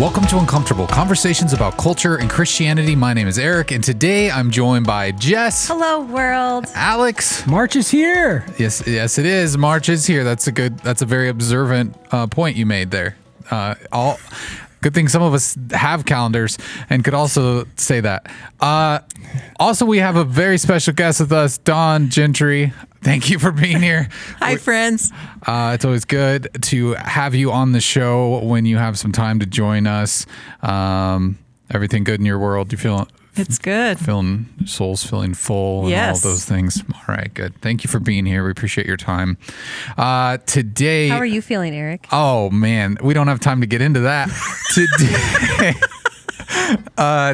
Welcome to Uncomfortable, conversations about culture and Christianity. My name is Eric, and today I'm joined by Jess. Hello, world. Alex. March is here. Yes, it is. March is here. That's a very observant point you made there. Good thing some of us have calendars and could also say that. Also, we have a very special guest with us, Don Gentry. Thank you for being here. Hi, friends. It's always good to have you on the show when you have some time to join us. Everything good in your world? You feeling? It's good. Soul's feeling full and all those things. All right, good. Thank you for being here. We appreciate your time. Today. How are you feeling, Eric? Oh, man. We don't have time to get into that.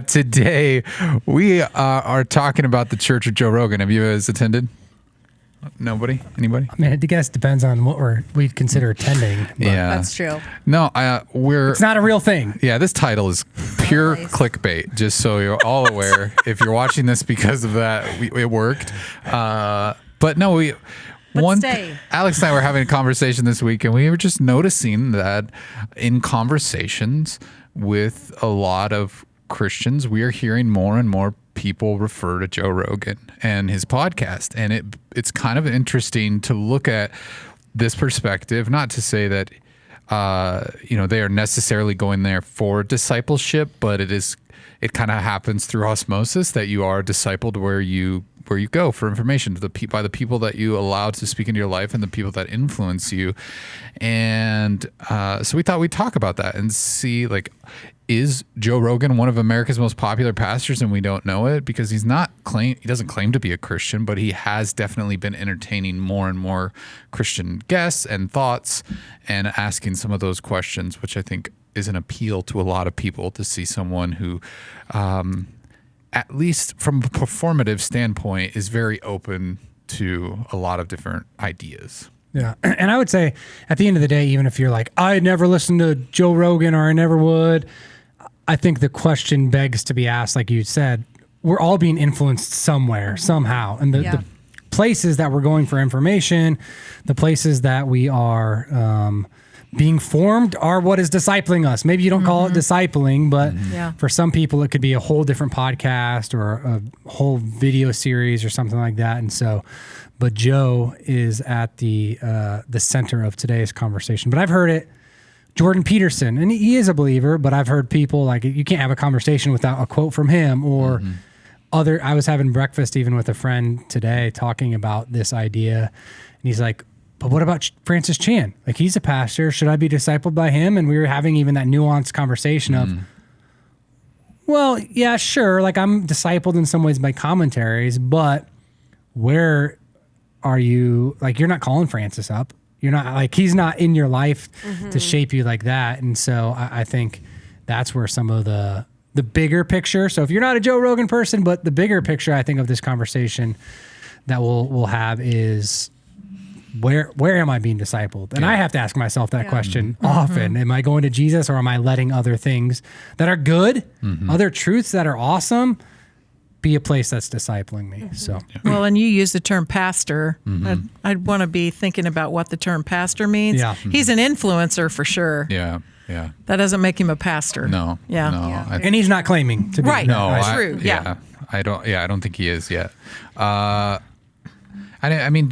Today, we are talking about the Church of Joe Rogan. Have you guys attended? Nobody? Anybody? I mean, I guess it depends on what we'd consider attending. Yeah. That's true. No, it's not a real thing. Yeah, this title is pure clickbait, just so you're all aware. If you're watching this because of that, it worked. But no, Alex and I were having a conversation this week, and we were just noticing that in conversations with a lot of Christians, we are hearing more and more people refer to Joe Rogan and his podcast. And it's kind of interesting to look at this perspective, not to say that, they are necessarily going there for discipleship, but it kind of happens through osmosis that you are discipled where you go for information by the people that you allow to speak into your life and the people that influence you. And so we thought we'd talk about that and see, is Joe Rogan one of America's most popular pastors and we don't know it? Because he doesn't claim to be a Christian, but he has definitely been entertaining more and more Christian guests and thoughts and asking some of those questions, which I think is an appeal to a lot of people to see someone who, at least from a performative standpoint, is very open to a lot of different ideas. Yeah. And I would say at the end of the day, even if you're like, I never listened to Joe Rogan or I never would, I think the question begs to be asked, like you said, we're all being influenced somewhere, somehow. And the places that we're going for information, the places that we are being formed are what is discipling us. Maybe you don't call it discipling, but for some people, it could be a whole different podcast or a whole video series or something like that. And so, but Joe is at the center of today's conversation. But I've heard it, Jordan Peterson, and he is a believer, but I've heard people like, you can't have a conversation without a quote from him or I was having breakfast even with a friend today talking about this idea. And he's like, but what about Francis Chan? Like, he's a pastor. Should I be discipled by him? And we were having even that nuanced conversation of, well, yeah, sure. Like, I'm discipled in some ways by commentaries, but where are you? Like, you're not calling Francis up. You're not, like, he's not in your life to shape you like that. And so I think that's where some of the bigger picture. So if you're not a Joe Rogan person, but the bigger picture, I think, of this conversation that we'll have is, where am I being discipled? And I have to ask myself that question often. Am I going to Jesus, or am I letting other things that are good, other truths that are awesome, be a place that's discipling me? So, well, and you use the term pastor. I'd want to be thinking about what the term pastor means. Yeah. He's an influencer for sure. Yeah. That doesn't make him a pastor. No. And he's not claiming to be. Right. No, true. Yeah. I don't think he is yet. I mean,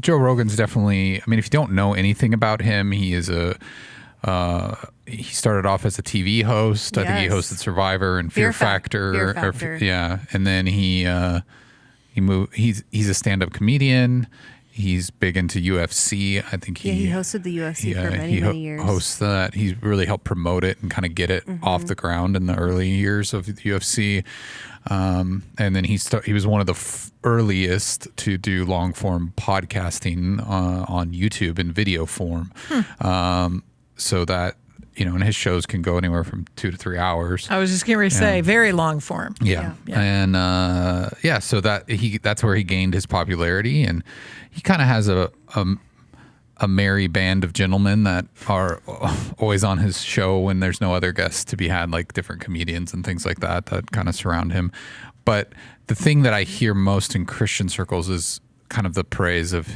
Joe Rogan's definitely, if you don't know anything about him, he is he started off as a TV host. I think he hosted Survivor and Fear Factor. And then he moved, he's a stand-up comedian. He's big into UFC. I think he hosted the UFC for many years. Hosts that. He's really helped promote it and kind of get it off the ground in the early years of the UFC. And then he was one of the earliest to do long form podcasting on YouTube in video form. So that, and his shows can go anywhere from 2 to 3 hours. I was just going to say, very long form. Yeah. And so that's where he gained his popularity, and he kind of has a merry band of gentlemen that are always on his show when there's no other guests to be had, like different comedians and things like that kind of surround him. But the thing that I hear most in Christian circles is kind of the praise of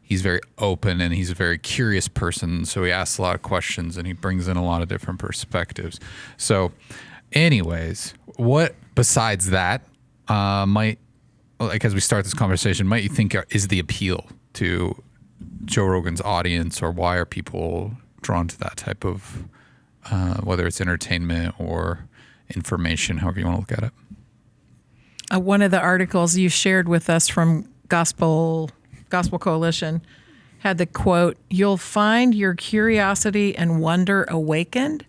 he's very open and he's a very curious person. So he asks a lot of questions and he brings in a lot of different perspectives. So anyways, what besides that as we start this conversation, might you think is the appeal to Joe Rogan's audience, or why are people drawn to that type of, whether it's entertainment or information, however you want to look at it? One of the articles you shared with us from Gospel Coalition had the quote, "You'll find your curiosity and wonder awakened,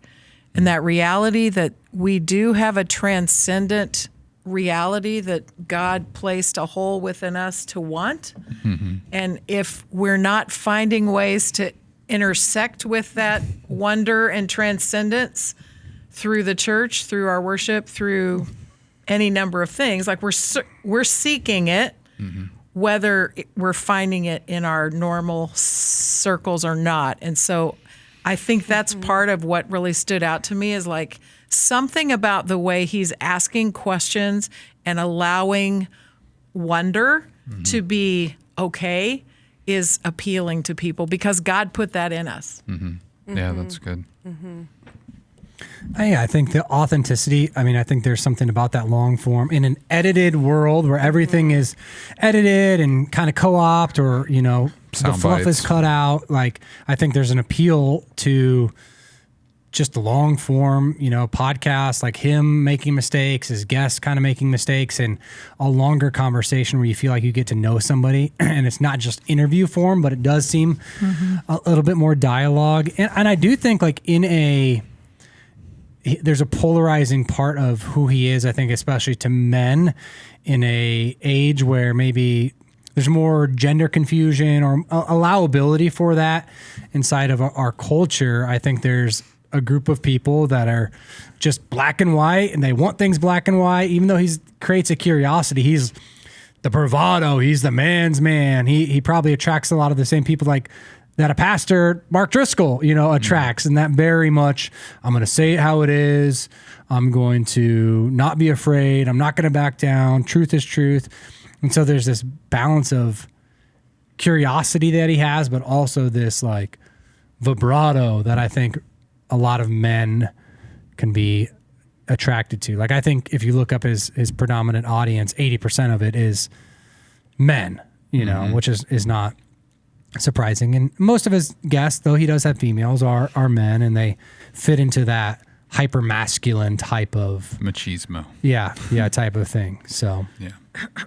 and that reality that we do have a transcendent reality that God placed a hole within us to want. Mm-hmm. And if we're not finding ways to intersect with that wonder and transcendence through the church, through our worship, through any number of things, like we're seeking it, mm-hmm. whether we're finding it in our normal circles or not." And so I think that's mm-hmm. part of what really stood out to me, is like something about the way he's asking questions and allowing wonder mm-hmm. to be okay is appealing to people, because God put that in us. Mm-hmm. Mm-hmm. Yeah, that's good. Mm-hmm. I think the authenticity, I think there's something about that long form in an edited world where everything is edited and kind of co-opt, or, the fluff is cut out. Like, I think there's an appeal to just the long form, podcasts, like him making mistakes, his guests kind of making mistakes, and a longer conversation where you feel like you get to know somebody, and it's not just interview form, but it does seem mm-hmm. a little bit more dialogue. And I do think like there's a polarizing part of who he is, I think, especially to men in a age where maybe there's more gender confusion or allowability for that inside of our culture. I think there's a group of people that are just black and white, and they want things black and white, even though he creates a curiosity. He's the bravado. He's the man's man. He probably attracts a lot of the same people like that a pastor, Mark Driscoll, attracts. And that very much, I'm going to say it how it is. I'm going to not be afraid. I'm not going to back down. Truth is truth. And so there's this balance of curiosity that he has, but also this like vibrato that I think a lot of men can be attracted to. Like, I think if you look up his predominant audience, 80% of it is men, mm-hmm. which is not surprising. And most of his guests, though he does have females, are men, and they fit into that hyper masculine type of machismo. Yeah, type of thing. So yeah.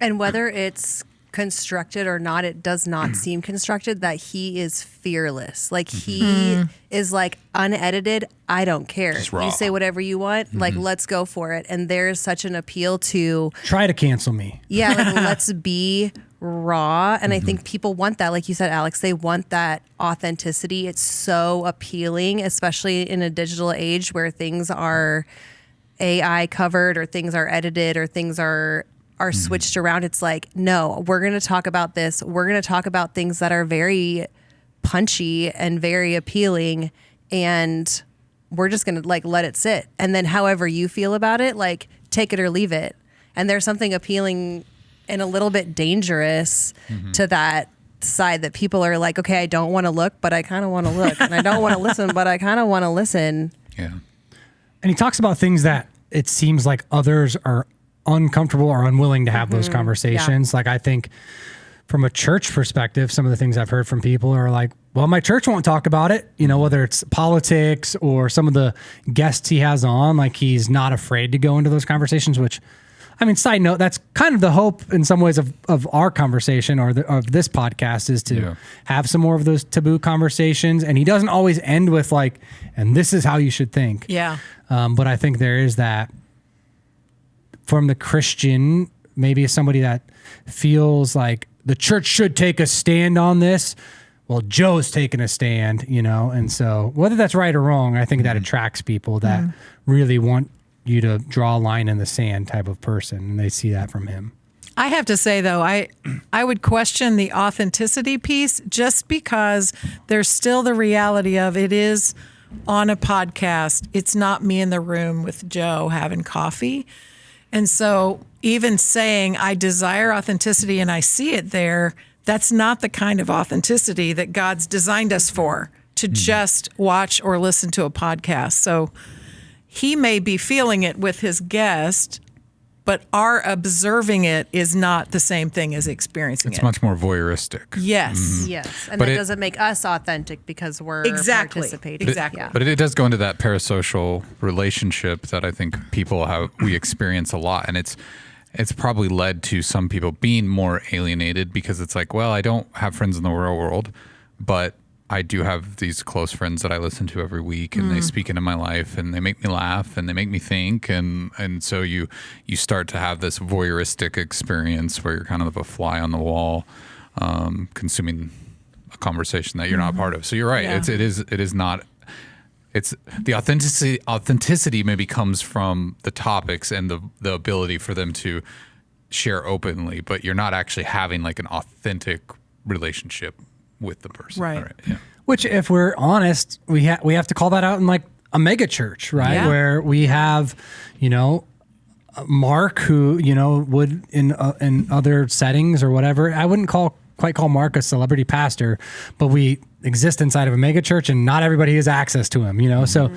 And whether it's constructed or not, it does not seem constructed, that he is fearless. Like he is like unedited. I don't care. You say whatever you want. Like, let's go for it. And there's such an appeal to try to cancel me. Yeah. Like, let's be raw. And I think people want that. Like you said, Alex, they want that authenticity. It's so appealing, especially in a digital age where things are AI covered, or things are edited, or things are switched around. It's like, no, we're going to talk about this. We're going to talk about things that are very punchy and very appealing, and we're just going to like let it sit. And then however you feel about it, like take it or leave it. And there's something appealing and a little bit dangerous to that side, that people are like, okay, I don't want to look, but I kind of want to look. And I don't want to listen, but I kind of want to listen. Yeah. And he talks about things that it seems like others are uncomfortable or unwilling to have those conversations. Yeah. Like, I think from a church perspective, some of the things I've heard from people are like, well, my church won't talk about it, whether it's politics or some of the guests he has on, like he's not afraid to go into those conversations, which, side note, that's kind of the hope in some ways of our conversation, or of this podcast, is to have some more of those taboo conversations. And he doesn't always end with like, and this is how you should think. Yeah. But I think there is that from the Christian, maybe as somebody that feels like the church should take a stand on this. Well, Joe's taking a stand, and so whether that's right or wrong, I think that attracts people that really want you to draw a line in the sand type of person, and they see that from him. I have to say, though, I would question the authenticity piece, just because there's still the reality of it is on a podcast. It's not me in the room with Joe having coffee. And so even saying I desire authenticity and I see it there, that's not the kind of authenticity that God's designed us for, to just watch or listen to a podcast. So he may be feeling it with his guest, but our observing it is not the same thing as experiencing it. It's much more voyeuristic. Yes. Yes. And But that it- doesn't make us authentic because we're Exactly. participating. Exactly. Yeah. But it does go into that parasocial relationship that I think we experience a lot. And it's probably led to some people being more alienated because it's like, well, I don't have friends in the real world, but I do have these close friends that I listen to every week, and they speak into my life, and they make me laugh, and they make me think, and so you start to have this voyeuristic experience where you're kind of a fly on the wall, consuming a conversation that you're not a part of. So you're right. Yeah. It is not. It's the authenticity maybe comes from the topics and the ability for them to share openly, but you're not actually having like an authentic relationship with the person. Right. All yeah. Which, if we're honest, we have to call that out in like a mega church, right? Yeah. Where we have, Mark, who would in other settings or whatever. I wouldn't quite call Mark a celebrity pastor, but we exist inside of a mega church, and not everybody has access to him. So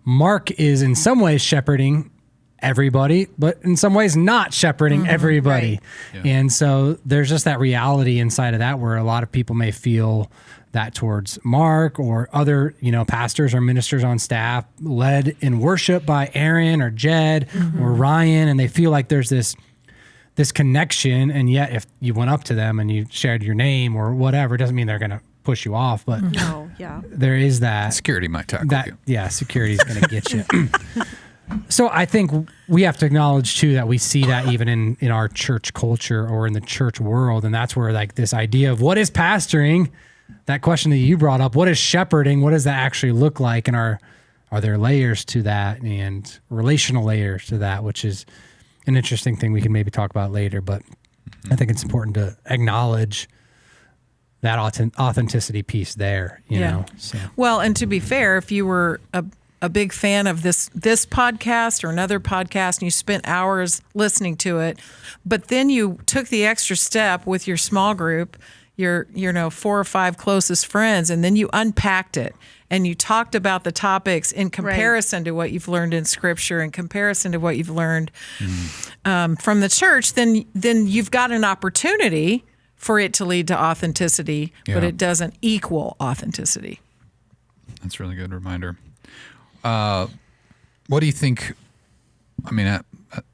Mark is in some ways shepherding everybody, but in some ways not shepherding everybody. Right. Yeah. And so there's just that reality inside of that where a lot of people may feel that towards Mark or other, pastors or ministers on staff led in worship by Aaron or Jed or Ryan. And they feel like there's this connection. And yet if you went up to them and you shared your name or whatever, it doesn't mean they're going to push you off, but No, yeah. there is that. Security might tackle That, you. yeah, security is going to get you. So I think we have to acknowledge too that we see that even in our church culture or in the church world. And that's where like this idea of what is pastoring, that question that you brought up, what is shepherding? What does that actually look like? And are there layers to that and relational layers to that, which is an interesting thing we can maybe talk about later. But I think it's important to acknowledge that authenticity piece there, you know? So. Well, and to be fair, if you were a big fan of this podcast or another podcast and you spent hours listening to it, but then you took the extra step with your small group, your 4 or 5 closest friends, and then you unpacked it and you talked about the topics in comparison to what you've learned in Scripture, in comparison to what you've learned from the church, then you've got an opportunity for it to lead to authenticity, but Yeah. it doesn't equal authenticity. That's a really good reminder. What do you think? I mean,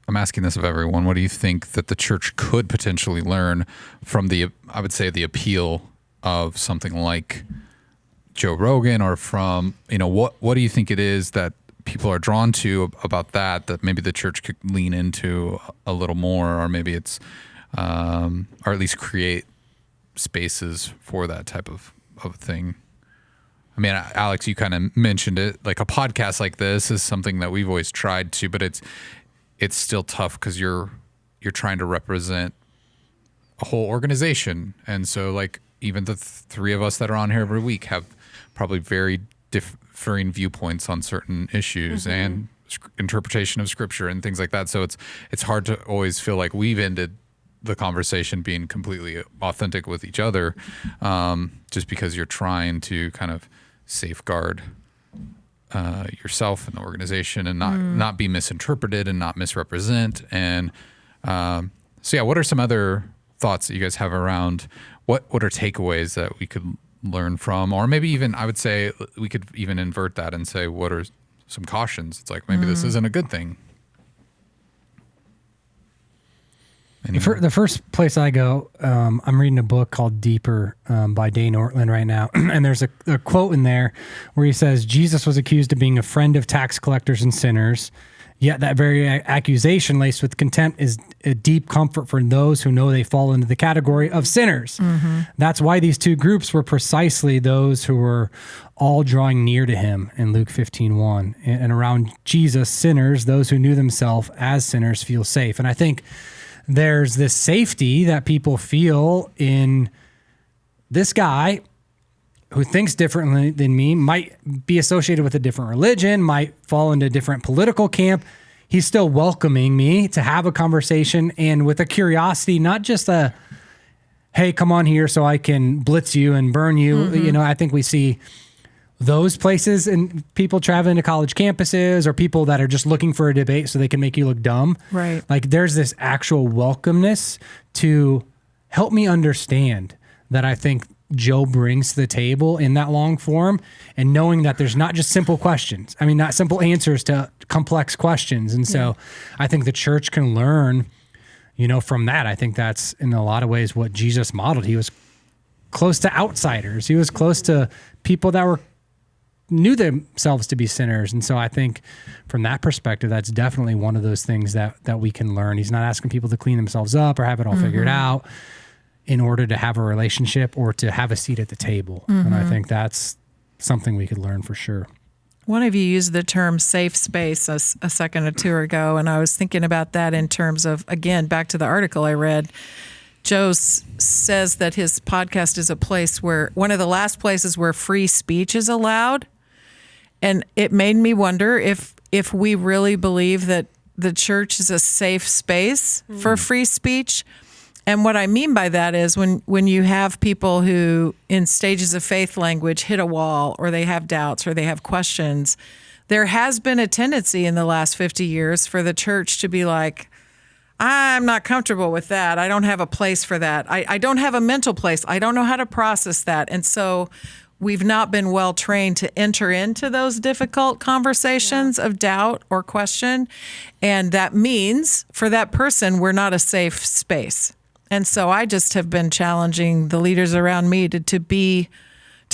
I'm asking this of everyone. What do you think that the church could potentially learn from I would say, the appeal of something like Joe Rogan, or from, what do you think it is that people are drawn to about that maybe the church could lean into a little more, or maybe it's, or at least create spaces for that type of thing? I mean, Alex, you kind of mentioned it. Like a podcast like this is something that we've always tried to, but it's still tough because you're trying to represent a whole organization, and so like even the 3 of us that are on here every week have probably very differing viewpoints on certain issues and interpretation of Scripture and things like that. So it's hard to always feel like we've ended the conversation being completely authentic with each other, just because you're trying to kind of safeguard yourself and the organization and not be misinterpreted and not misrepresent. And so yeah, what are some other thoughts that you guys have around what are takeaways that we could learn from, or maybe even, I would say we could even invert that and say, what are some cautions? It's like, maybe this isn't a good thing. The first place I go, I'm reading a book called Deeper by Dane Ortland right now. And there's a quote in there where he says, Jesus was accused of being a friend of tax collectors and sinners. Yet that very accusation, laced with contempt, is a deep comfort for those who know they fall into the category of sinners. That's why these 2 groups were precisely those who were all drawing near to him in Luke 15:1. And around Jesus, sinners, those who knew themselves as sinners, feel safe. And I think there's this safety that people feel in this guy who thinks differently than me, might be associated with a different religion, might fall into a different political camp. He's still welcoming me to have a conversation, and with a curiosity, not just a, hey, come on here so I can blitz you and burn you. You know, I think we see those places and people traveling to college campuses or people that are just looking for a debate so they can make you look dumb. Right. Like there's this actual welcomeness to help me understand that I think Joe brings to the table in that long form, and knowing that there's not just simple questions. I mean, not simple answers to complex questions. And so I think the church can learn, you know, from that. I think that's in a lot of ways what Jesus modeled. He was close to outsiders. He was close to people that knew themselves to be sinners. And so I think from that perspective, that's definitely one of those things that we can learn. He's not asking people to clean themselves up or have it all figured out in order to have a relationship or to have a seat at the table. And I think that's something we could learn for sure. One of you used the term safe space a second or two ago, and I was thinking about that in terms of, again, back to the article I read. Joe says that his podcast is a place where, one of the last places where free speech is allowed. And it made me wonder if we really believe that the church is a safe space for free speech. And what I mean by that is when you have people who, in stages of faith language, hit a wall, or they have doubts, or they have questions, there has been a tendency in the last 50 years for the church to be like, I'm not comfortable with that. I don't have a place for that. I don't have a mental place. I don't know how to process that. And so we've not been well trained to enter into those difficult conversations of doubt or question. And that means for that person, we're not a safe space. And so I just have been challenging the leaders around me to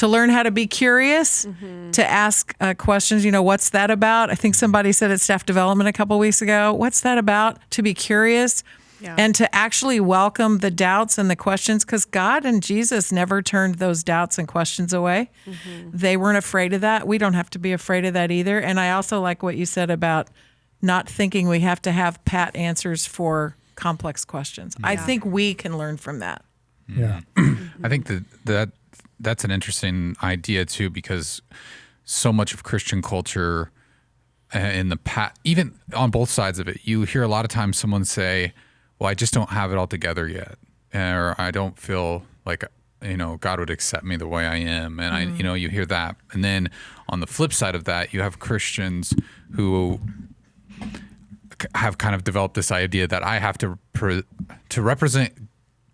learn how to be curious, to ask questions. You know, what's that about? I think somebody said at staff development a couple of weeks ago, what's that about? To be curious and to actually welcome the doubts and the questions, because God and Jesus never turned those doubts and questions away. They weren't afraid of that. We don't have to be afraid of that either. And I also like what you said about not thinking we have to have pat answers for complex questions. I think we can learn from that. Yeah. I think that's an interesting idea too, because so much of Christian culture in the past, even on both sides of it, you hear a lot of times someone say, well, I just don't have it all together yet. Or I don't feel like, you know, God would accept me the way I am. And I, you know, you hear that. And then on the flip side of that, you have Christians who have kind of developed this idea that I have to represent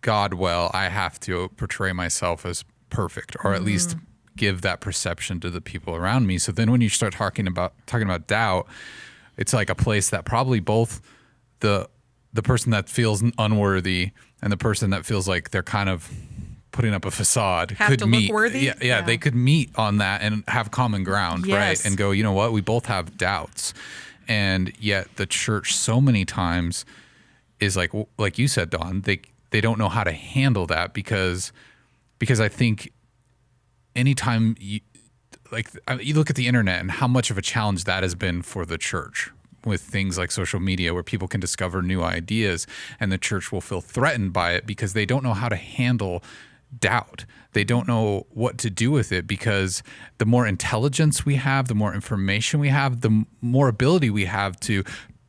God well, I have to portray myself as perfect, or at least give that perception to the people around me. So then when you start talking about doubt, it's like a place that probably both the person that feels unworthy and the person that feels like they're kind of putting up a facade could meet. Look worthy? Yeah, they could meet on that and have common ground, right? And go, you know what, we both have doubts. And yet the church so many times is like you said, Dawn, they don't know how to handle that because I think anytime you look at the internet and how much of a challenge that has been for the church with things like social media, where people can discover new ideas and the church will feel threatened by it because they don't know how to handle doubt. They don't know what to do with it, because the more intelligence we have, the more information we have, the more ability we have to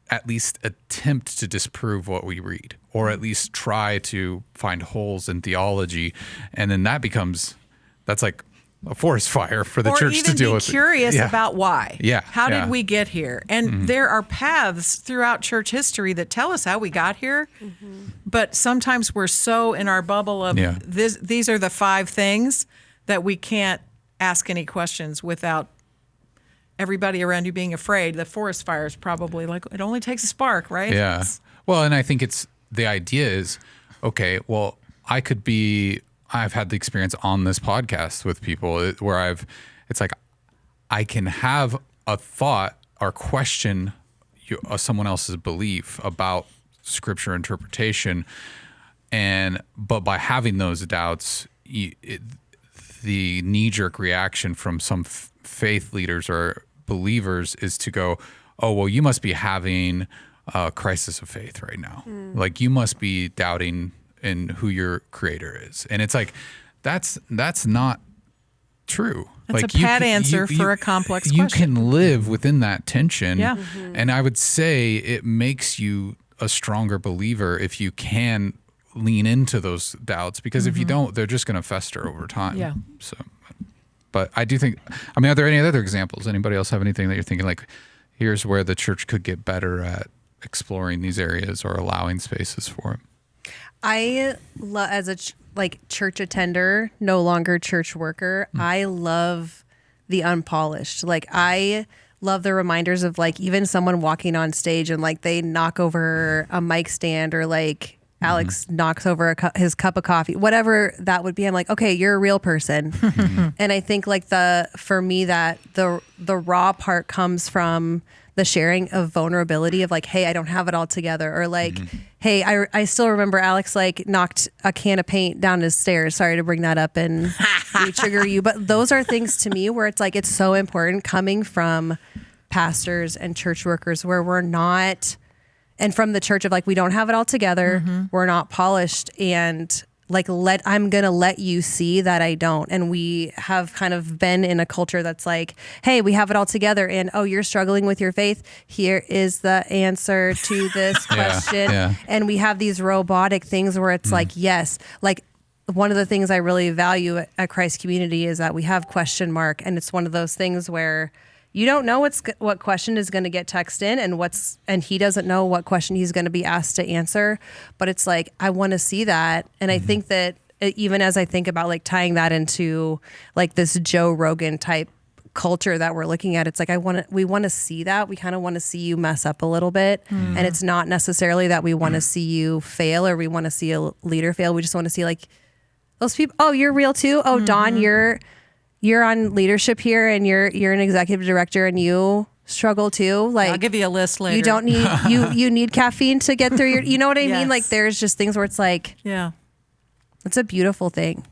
at least attempt to disprove what we read, or at least try to find holes in theology. And then that's like a forest fire for the church to deal with. Or even be curious about why. Yeah. How did we get here? And there are paths throughout church history that tell us how we got here. But sometimes we're so in our bubble of these are the 5 things that we can't ask any questions without everybody around you being afraid. The forest fire is probably like, it only takes a spark, right? Yeah. Well, and I think the idea is, okay, well, I've had the experience on this podcast with people where it's like I can have a thought or question someone else's belief about scripture interpretation, but by having those doubts, the knee-jerk reaction from some faith leaders or believers is to go, oh, well, you must be having a crisis of faith right now. Like, you must be doubting in who your creator is. And it's like, that's not true. That's like, a pat answer for a complex question. You can live within that tension. Yeah. And I would say it makes you a stronger believer if you can lean into those doubts, because if you don't, they're just going to fester over time. Yeah. So, but I do think, I mean, are there any other examples? Anybody else have anything that you're thinking like, here's where the church could get better at exploring these areas or allowing spaces for it? I love, as a church attender, no longer church worker, I love the unpolished. Like, I love the reminders of like even someone walking on stage and like they knock over a mic stand, or like Alex knocks over his cup of coffee, whatever that would be. I'm like, okay, you're a real person. And I think like for me that the raw part comes from the sharing of vulnerability of like, hey, I don't have it all together. Or like, hey, I still remember Alex like knocked a can of paint down his stairs. Sorry to bring that up and trigger you. But those are things to me where it's like, it's so important coming from pastors and church workers where we're not, and from the church of like, we don't have it all together. We're not polished, and like, I'm going to let you see that I don't. And we have kind of been in a culture that's like, hey, we have it all together. And, oh, you're struggling with your faith. Here is the answer to this question. Yeah. And we have these robotic things where it's like, yes, like one of the things I really value at Christ Community is that we have question mark. And it's one of those things where you don't know what question is going to get texted in, and he doesn't know what question he's going to be asked to answer. But it's like, I want to see that. And I think that even as I think about like tying that into like this Joe Rogan type culture that we're looking at, it's like, we want to see that. We kind of want to see you mess up a little bit. And it's not necessarily that we want to see you fail or we want to see a leader fail. We just want to see like those people. Oh, you're real too. Oh, Dawn, you're on leadership here and you're an executive director and you struggle too. Like, I'll give you a list later. You don't need, you need caffeine to get through you know what I mean? Like, there's just things where it's like, yeah, it's a beautiful thing.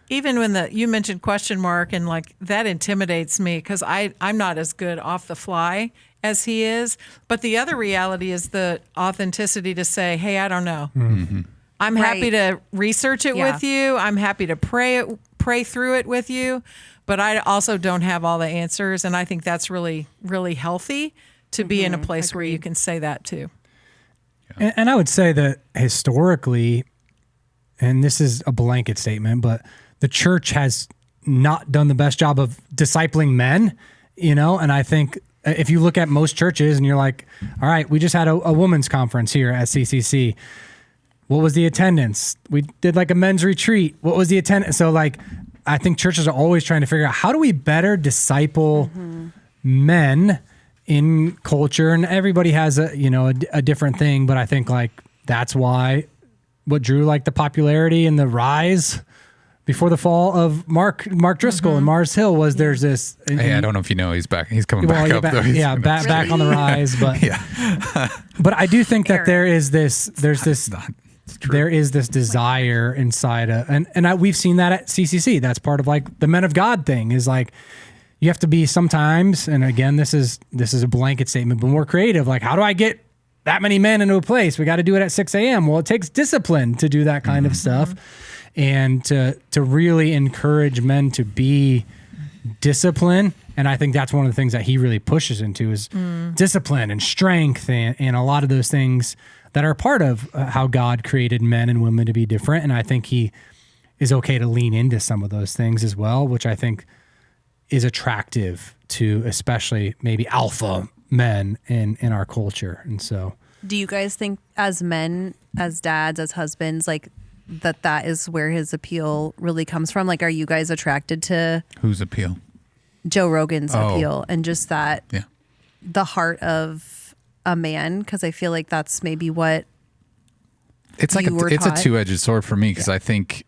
Even when you mentioned question mark, and like that intimidates me because I'm not as good off the fly as he is. But the other reality is the authenticity to say, hey, I don't know. I'm happy to research it with you. I'm happy to pray through it with you. But I also don't have all the answers. And I think that's really, really healthy to be in a place where you can say that too. And I would say that historically, and this is a blanket statement, but the church has not done the best job of discipling men, and I think if you look at most churches and you're like, all right, we just had a women's conference here at CCC. What was the attendance? We did like a men's retreat. What was the attendance? So like, I think churches are always trying to figure out how do we better disciple men in culture, and everybody has a different thing. But I think like that's why what drew like the popularity and the rise before the fall of Mark Driscoll and Mars Hill was there's this. Hey, I don't know if you know he's back. He's coming back up though. Back on the rise. But but I do think that there is this desire inside we've seen that at CCC. That's part of like the Men of God thing is like, you have to be sometimes, and again, this is a blanket statement, but more creative. Like, how do I get that many men into a place? We got to do it at 6 a.m. Well, it takes discipline to do that kind of stuff, and to really encourage men to be disciplined. And I think that's one of the things that he really pushes into is discipline and strength and a lot of those things that are part of how God created men and women to be different. And I think he is okay to lean into some of those things as well, which I think is attractive to especially maybe alpha men in our culture. And so, do you guys think as men, as dads, as husbands, like that is where his appeal really comes from? Like, are you guys attracted to whose appeal? Joe Rogan's appeal and just that, the heart of a man? Because I feel like that's maybe what it's like. It's a two-edged sword for me because I think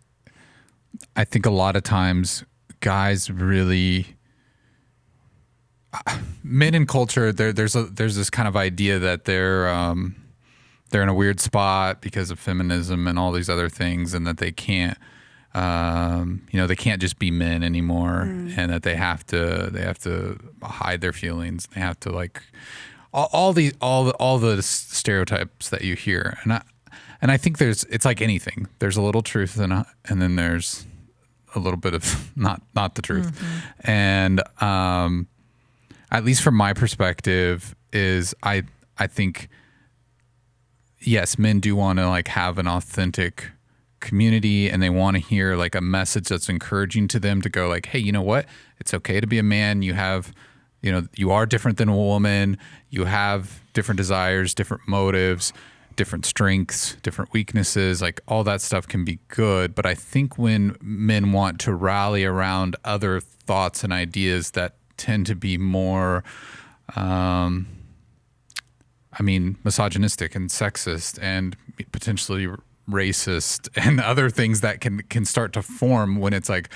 a lot of times guys really, men in culture, there's this kind of idea that they're in a weird spot because of feminism and all these other things, and that they can't. They can't just be men anymore, and that they have to hide their feelings. They have to like all the stereotypes that you hear, and I think it's like anything. There's a little truth and then there's a little bit of not the truth, and at least from my perspective is I think yes, men do want to like have an authentic community and they want to hear like a message that's encouraging to them to go like, hey, you know what? It's okay to be a man. You have, you are different than a woman. You have different desires, different motives, different strengths, different weaknesses. Like all that stuff can be good. But I think when men want to rally around other thoughts and ideas that tend to be more, misogynistic and sexist and potentially racist and other things that can start to form when it's like,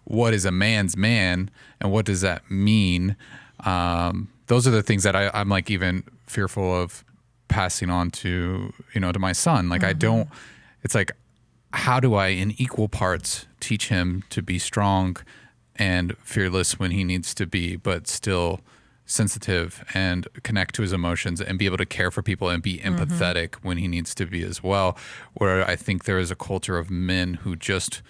what is a man's man and what does that mean? Those are the things that I'm like even fearful of passing on to, to my son. Like it's like, how do I in equal parts teach him to be strong and fearless when he needs to be, but still sensitive and connect to his emotions and be able to care for people and be empathetic when he needs to be as well. Where I think there is a culture of men who just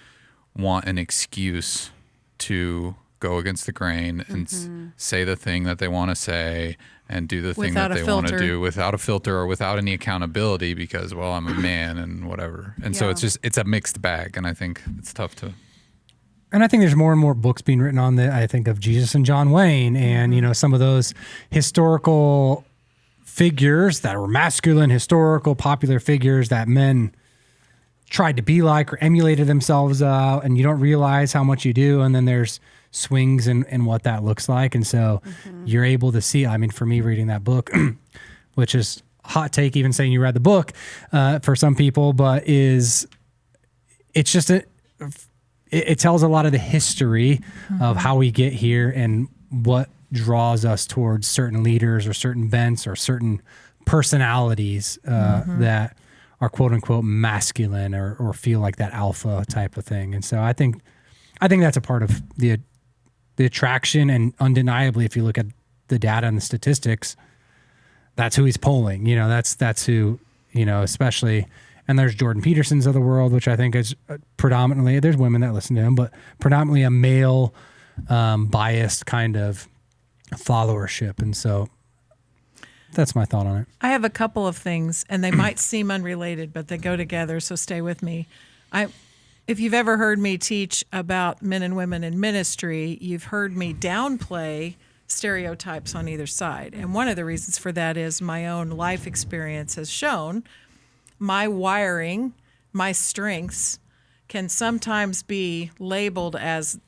want an excuse to go against the grain and say the thing that they want to say and do the thing that they want to do without a filter or without any accountability because, well, I'm a man and whatever. And so it's a mixed bag. And I think it's tough to... And I think there's more and more books being written on the, I think of Jesus and John Wayne and, some of those historical figures that were masculine, historical, popular figures that men tried to be like or emulated themselves out, and you don't realize how much you do. And then there's swings in what that looks like. And so you're able to see, for me reading that book, which is hot take, even saying you read the book for some people, but it's just it tells a lot of the history of how we get here and what draws us towards certain leaders or certain bents or certain personalities that are quote unquote masculine or feel like that alpha type of thing. And so I think that's a part of the attraction, and undeniably, if you look at the data and the statistics, that's who he's polling. That's who, especially. And there's Jordan Peterson's of the world, which I think is predominantly, there's women that listen to him, but predominantly a male biased kind of followership. And so that's my thought on it. I have a couple of things, and they might seem unrelated, but they go together, so stay with me. If you've ever heard me teach about men and women in ministry, you've heard me downplay stereotypes on either side. And one of the reasons for that is my own life experience has shown my wiring, my strengths can sometimes be labeled as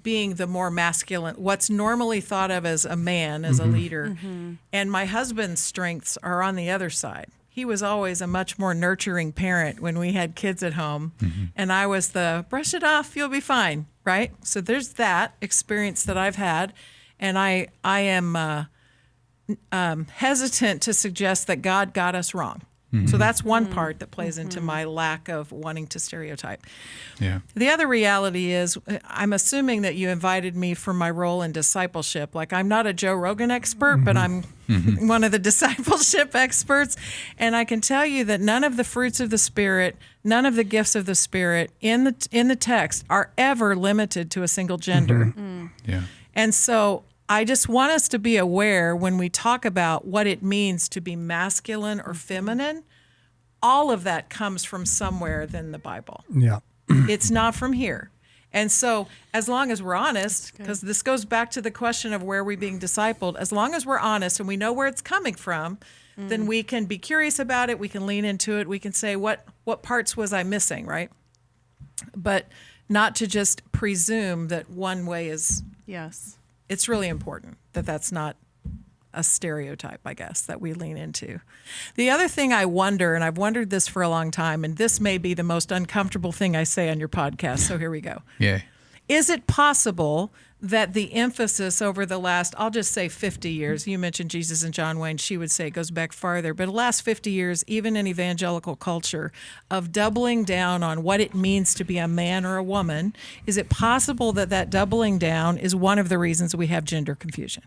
being the more masculine, what's normally thought of as a man, as a leader. And my husband's strengths are on the other side. He was always a much more nurturing parent when we had kids at home. And I was the brush it off, you'll be fine, right? So there's that experience that I've had. And I am hesitant to suggest that God got us wrong. So that's one part that plays into my lack of wanting to stereotype. Yeah. The other reality is I'm assuming that you invited me for my role in discipleship. Like, I'm not a Joe Rogan expert, but I'm one of the discipleship experts. And I can tell you that none of the fruits of the Spirit, none of the gifts of the Spirit in the text are ever limited to a single gender. Yeah. And so I just want us to be aware when we talk about what it means to be masculine or feminine, all of that comes from somewhere than the Bible. Yeah. It's not from here. And so as long as we're honest, because this goes back to the question of where we're being discipled, as long as we're honest and we know where it's coming from, then we can be curious about it. We can lean into it. We can say, what parts was I missing, right? But not to just presume that one way is... Yes. It's really important that that's not a stereotype, I guess, that we lean into. The other thing I wonder, and I've wondered this for a long time, and this may be the most uncomfortable thing I say on your podcast, so here we go. Yeah. Is it possible that the emphasis over the last, I'll just say 50 years, you mentioned Jesus and John Wayne, she would say it goes back farther, but the last 50 years, even in evangelical culture, of doubling down on what it means to be a man or a woman, is it possible that that doubling down is one of the reasons we have gender confusion?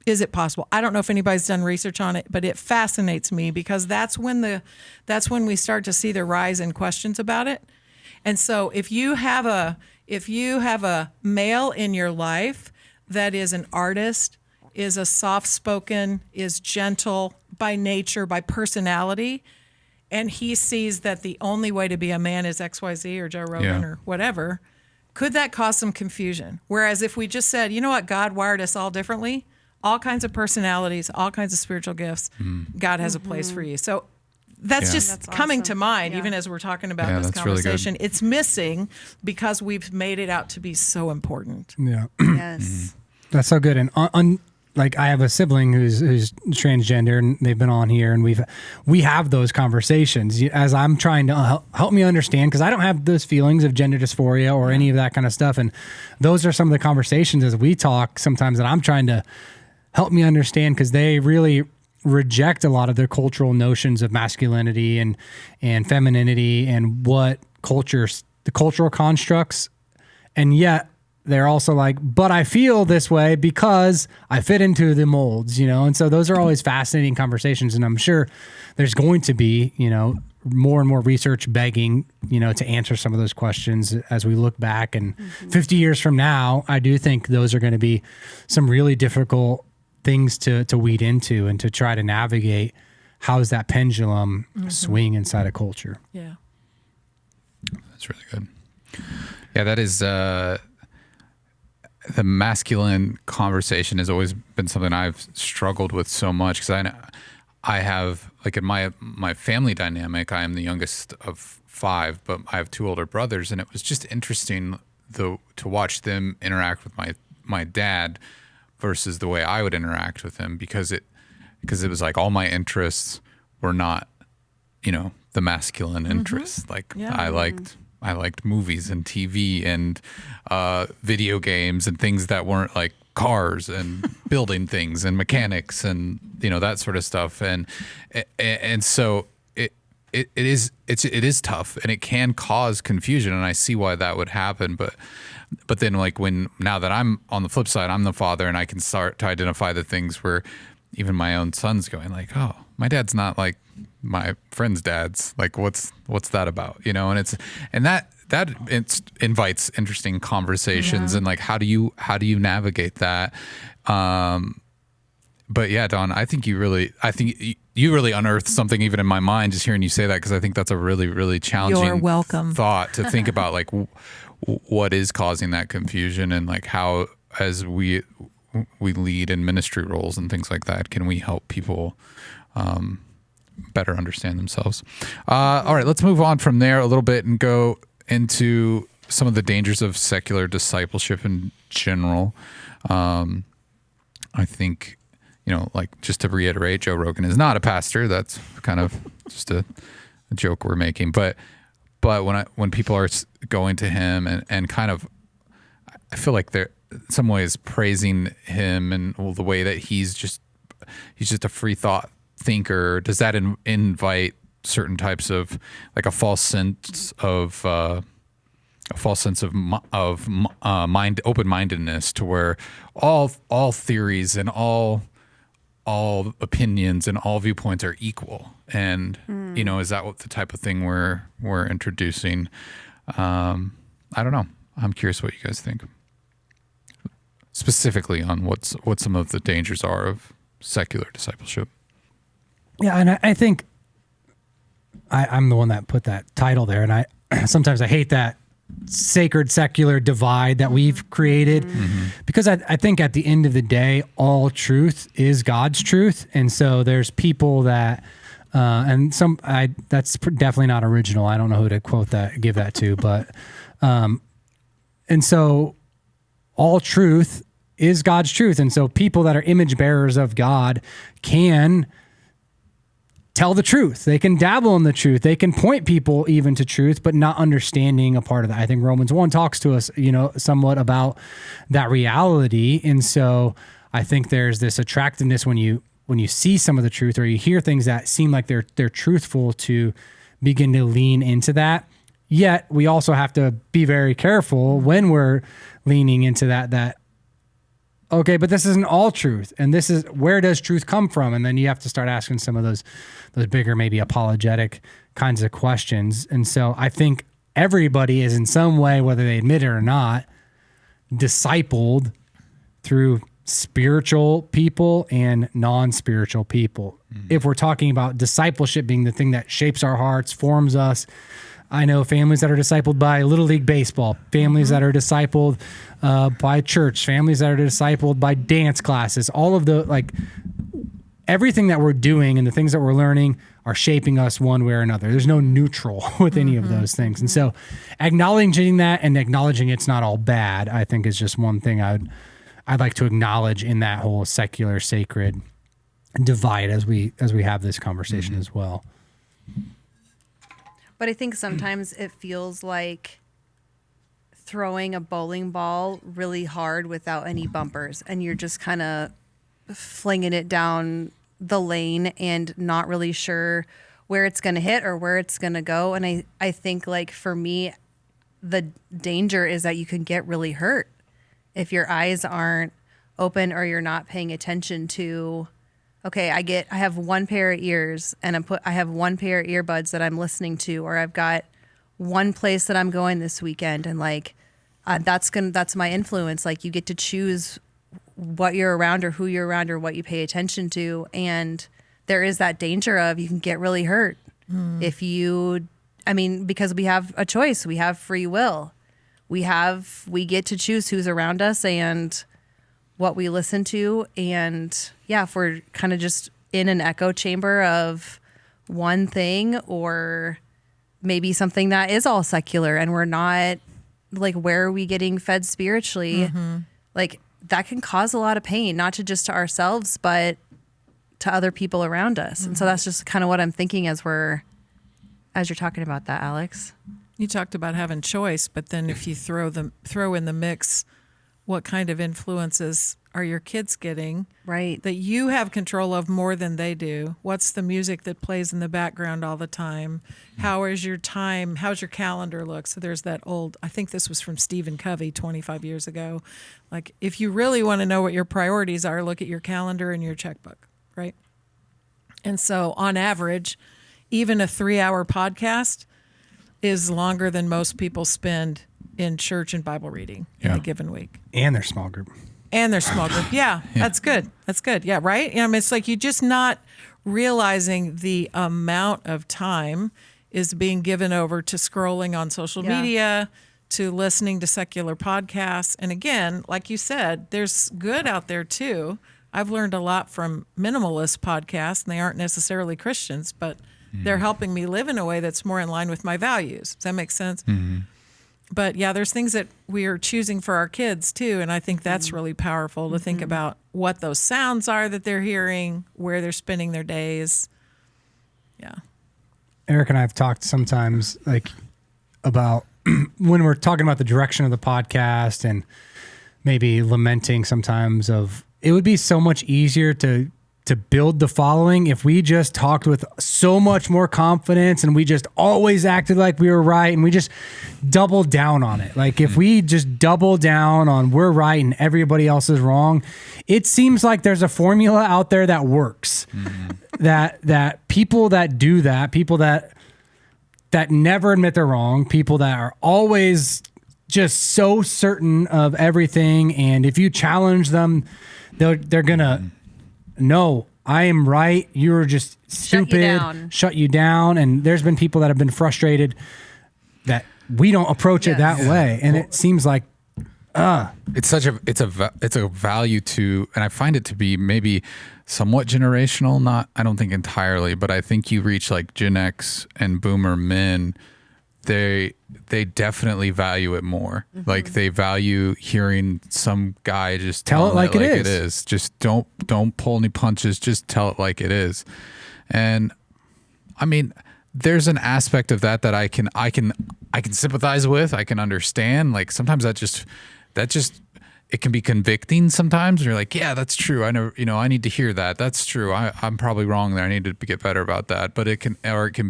Is it possible? I don't know if anybody's done research on it, but it fascinates me because that's when we start to see the rise in questions about it. And so if you have a male in your life that is an artist, is a soft-spoken, is gentle by nature, by personality, and he sees that the only way to be a man is XYZ or Joe Rogan or whatever, could that cause some confusion? Whereas if we just said, you know what, God wired us all differently, all kinds of personalities, all kinds of spiritual gifts, God has a place for you. So that's just coming to mind, even as we're talking about this conversation. Really, it's missing because we've made it out to be so important. Yeah. Yes. That's so good. And like I have a sibling who's transgender, and they've been on here, and we have those conversations as I'm trying to help me understand, because I don't have those feelings of gender dysphoria or any of that kind of stuff. And those are some of the conversations as we talk sometimes that I'm trying to help me understand, because they really reject a lot of their cultural notions of masculinity and femininity and what the cultural constructs. And yet they're also like, but I feel this way because I fit into the molds, And so those are always fascinating conversations. And I'm sure there's going to be, more and more research begging, to answer some of those questions as we look back. And 50 years from now, I do think those are going to be some really difficult things to weed into and to try to navigate. How does that pendulum swing inside a culture? Yeah. That's really good. Yeah, that is... the masculine conversation has always been something I've struggled with so much, because I have, like, in my family dynamic, I am the youngest of 5, but I have 2 older brothers, and it was just interesting to watch them interact with my dad versus the way I would interact with him, because it was like all my interests were not, the masculine interests. Like I liked movies and TV and video games and things that weren't like cars and building things and mechanics and that sort of stuff. And so it is tough, and it can cause confusion, and I see why that would happen. But then, like, now that I'm on the flip side, I'm the father, and I can start to identify the things where even my own son's going like, oh, my dad's not like my friend's dad's. Like, what's that about? And that invites interesting conversations, and like, how do you navigate that? But yeah, Dawn, I think you really unearthed something even in my mind just hearing you say that, because I think that's a really, really challenging thought to think about, like what is causing that confusion, and like how, as we lead in ministry roles and things like that, can we help people better understand themselves? All right, let's move on from there a little bit and go into some of the dangers of secular discipleship in general. I think, like, just to reiterate, Joe Rogan is not a pastor. That's kind of just a joke we're making. But when people are going to him and kind of, I feel like they're in some ways praising him and the way that he's just a free thought thinker, does that invite certain types of, like, a false sense of open-mindedness, to where all theories and all opinions and all viewpoints are equal? And is that what the type of thing we're introducing? I don't know. I'm curious what you guys think, specifically on what some of the dangers are of secular discipleship. Yeah, and I think I'm the one that put that title there, and I sometimes I hate that sacred secular divide that we've created, because I think at the end of the day, all truth is God's truth, and so there's people that that's definitely not original. I don't know who to give that to, but and so all truth is God's truth, and so people that are image bearers of God can tell the truth. They can dabble in the truth. They can point people even to truth, but not understanding a part of that. I think Romans 1 talks to us, somewhat about that reality. And so I think there's this attractiveness when you see some of the truth, or you hear things that seem like they're truthful, to begin to lean into that. Yet we also have to be very careful when we're leaning into that okay, but this isn't all truth, and this is, where does truth come from? And then you have to start asking some of those bigger, maybe apologetic kinds of questions. And so I think everybody is in some way, whether they admit it or not, discipled through spiritual people and non-spiritual people. If we're talking about discipleship being the thing that shapes our hearts, forms us, I know families that are discipled by Little League Baseball, families that are discipled by church, families that are discipled by dance classes, all of the, like, everything that we're doing and the things that we're learning are shaping us one way or another. There's no neutral with any of those things. And so acknowledging that and acknowledging it's not all bad, I think is just one thing I'd like to acknowledge in that whole secular sacred divide as we have this conversation as well. But I think sometimes it feels like throwing a bowling ball really hard without any bumpers, and you're just kind of flinging it down the lane and not really sure where it's going to hit or where it's going to go. And I think, like, for me, the danger is that you can get really hurt if your eyes aren't open or you're not paying attention to, okay, I have one pair of ears and I have one pair of earbuds that I'm listening to, or I've got one place that I'm going this weekend, and like that's my influence. Like, you get to choose what you're around or who you're around or what you pay attention to, and there is that danger of you can get really hurt if you, because we have a choice, we have free will, we get to choose who's around us and what we listen to. And yeah, if we're kind of just in an echo chamber of one thing, or maybe something that is all secular, and we're not, like, where are we getting fed spiritually? Like, that can cause a lot of pain, not just to ourselves, but to other people around us. And so that's just kind of what I'm thinking as you're talking about that, Alex. You talked about having choice, but then if you throw in the mix, what kind of influences are your kids getting? Right. That you have control of more than they do. What's the music that plays in the background all the time? How is your time? How's your calendar look? So there's that old, I think this was from Stephen Covey 25 years ago. Like, if you really want to know what your priorities are, look at your calendar and your checkbook, right? And so on average, even a 3-hour podcast is longer than most people spend in church and Bible reading in a given week. And their small group. Yeah, that's good. That's good. Yeah, right? It's like you're just not realizing the amount of time is being given over to scrolling on social media, to listening to secular podcasts. And again, like you said, there's good out there too. I've learned a lot from minimalist podcasts, and they aren't necessarily Christians, but they're helping me live in a way that's more in line with my values. Does that make sense? But yeah, there's things that we are choosing for our kids too. And I think that's really powerful to think about what those sounds are that they're hearing, where they're spending their days. Yeah. Eric and I have talked sometimes, like, about when we're talking about the direction of the podcast and maybe lamenting sometimes of, it would be so much easier to build the following if we just talked with so much more confidence and we just always acted like we were right and we just doubled down on it. Like, if we just double down on we're right and everybody else is wrong, it seems like there's a formula out there that works. That people that do that, people that never admit they're wrong, people that are always just so certain of everything, and if you challenge them, they're gonna, no, I am right, you're just stupid, shut you down. And there's been people that have been frustrated that we don't approach it that way. And it seems like it's a value to, and I find it to be maybe somewhat generational, not, I don't think entirely, but I think you reach like Gen X and Boomer men, they definitely value it more. Like, they value hearing some guy just tell it like it is. Just don't pull any punches. Just tell it like it is. And I mean, there's an aspect of that I can sympathize with. I can understand. Like, sometimes that just it can be convicting sometimes. You're like, yeah, that's true. I know, I need to hear that. That's true. I'm probably wrong there. I need to get better about that. But it can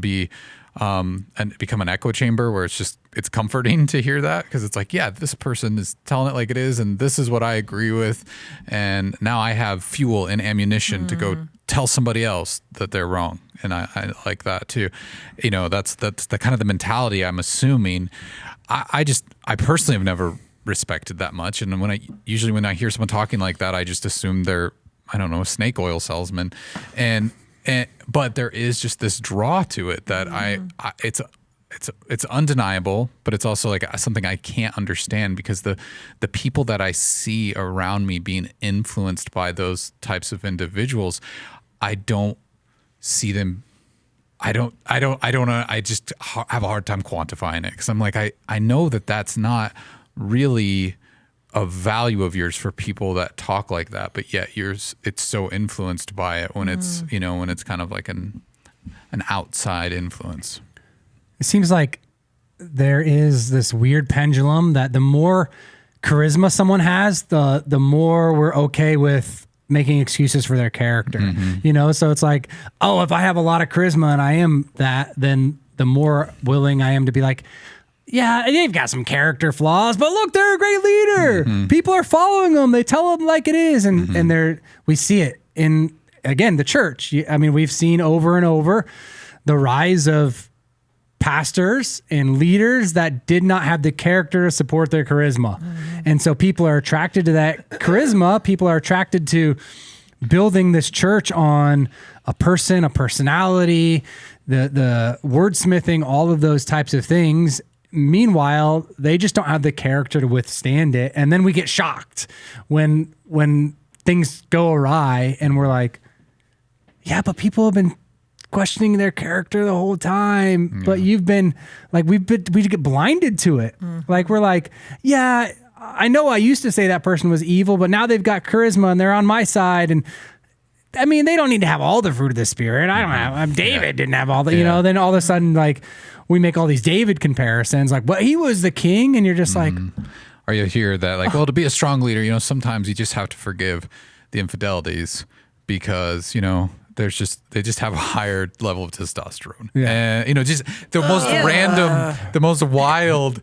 be and become an echo chamber where it's comforting to hear that, because it's like, yeah, this person is telling it like it is, and this is what I agree with, and now I have fuel and ammunition to go tell somebody else that they're wrong. And I like that too. That's the kind of the mentality I'm assuming. I personally have never respected that much. And when I hear someone talking like that, I just assume they're, I don't know, a snake oil salesman. But there is just this draw to it that it's undeniable, but it's also like something I can't understand, because the people that I see around me being influenced by those types of individuals, I don't see them. I just have a hard time quantifying it, because I'm like, I know that that's not really a value of yours for people that talk like that, but yet yours, it's so influenced by it when it's, when it's kind of like an outside influence. It seems like there is this weird pendulum that the more charisma someone has, the more we're okay with making excuses for their character. So it's like, oh, if I have a lot of charisma and I am that, then the more willing I am to be like, yeah, they've got some character flaws, but look, they're a great leader. People are following them. They tell them like it is. And we see it in, again, the church. I mean, we've seen over and over the rise of pastors and leaders that did not have the character to support their charisma. And so people are attracted to that charisma. People are attracted to building this church on a person, a personality, the wordsmithing, all of those types of things. Meanwhile, they just don't have the character to withstand it. And then we get shocked when things go awry and we're like, yeah, but people have been questioning their character the whole time, but you've been like, we get blinded to it. Like, we're like, yeah, I know I used to say that person was evil, but now they've got charisma and they're on my side. And I mean, they don't need to have all the fruit of the Spirit. I don't have, David didn't have all the, then all of a sudden, like, we make all these David comparisons, like, but he was the king. And you're just like, or you hear that, like, well, to be a strong leader, sometimes you just have to forgive the infidelities because, they just have a higher level of testosterone. And, just the most random, the most wild